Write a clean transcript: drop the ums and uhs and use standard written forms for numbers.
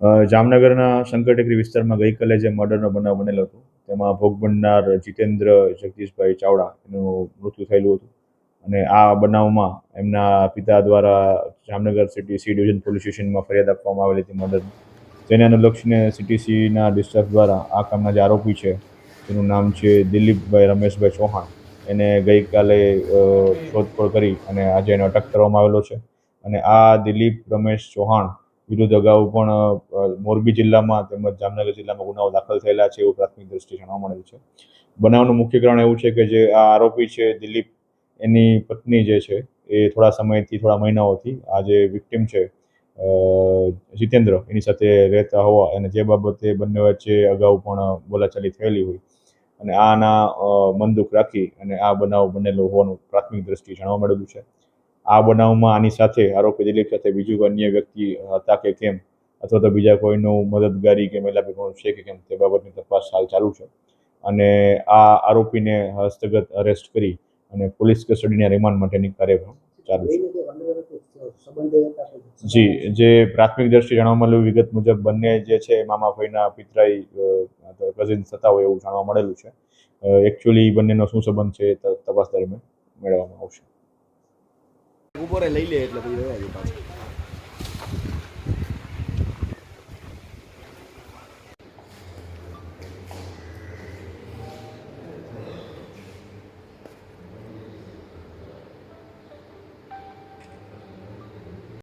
જામનગરના શંકર ટેકરી વિસ્તારમાં ગઈકાલે જે મર્ડરનો બનાવ બનેલો હતો તેમાં ભોગ બનનાર જીતેન્દ્ર જગદીશભાઈ ચાવડા એનું મૃત્યુ થયેલું હતું અને આ બનાવમાં એમના પિતા દ્વારા Jamnagar city C division police સ્ટેશનમાં ફરિયાદ આપવામાં આવેલી હતી મર્ડરની, જેને અનુલક્ષીને સીટીસીના ડિસ્ટ્રિક્ટ દ્વારા આ કામના જે આરોપી છે તેનું નામ છે દિલીપભાઈ રમેશભાઈ ચૌહાણ, એને ગઈકાલે શોધખોળ કરી અને આજે એને અટક કરવામાં આવેલો છે. અને આ દિલીપ રમેશ ચૌહાણ વિરુદ્ધ અગાઉ પણ મોરબી જિલ્લામાં તેમજ જામનગર જિલ્લામાં ગુનાઓ દાખલ થયેલા છે એવું પ્રાથમિક દ્રષ્ટિએ જાણવા મળેલ છે. બનાવનું મુખ્ય કારણ એવું છે કે જે આ આરોપી છે દિલીપ, એની પત્ની જે છે એ થોડા મહિનાઓથી આ જે વિક્ટિમ છે જીતેન્દ્ર એની સાથે રહેતા હોવા અને જે બાબતે બંને વચ્ચે અગાઉ પણ બોલાચાલી થયેલી હોય અને આના મન દુઃખ રાખી અને આ બનાવ બનેલો હોવાનું પ્રાથમિક દ્રષ્ટિએ જાણવા મળેલું છે. આ બનાવમાં આની સાથે આરોપી દિલીપ સાથે બીજું અન્ય વ્યક્તિ હતા કે કેમ, અથવા તો બીજા કોઈનું મદદગારી કે મેલાપીપણું છે કે કેમ, તે બાબતની તપાસ હાલ ચાલુ છે અને આ આરોપીને હસ્તગત અરેસ્ટ કરી અને પોલીસ કસ્ટડીના રિમાન્ડ માટેની કાર્યક્રમ ચાલુ છે. જી, જે પ્રાથમિક દ્રષ્ટિએ જાણવા મળેલું વિગત મુજબ બંને જે છે મામા ફઈના પિતરાઈ કઝિન્સ થતા હોય એવું જાણવા મળેલું છે. એકચ્યુઅલી બંનેનો શું સંબંધ છે તપાસ દરમિયાન મેળવવામાં આવશે.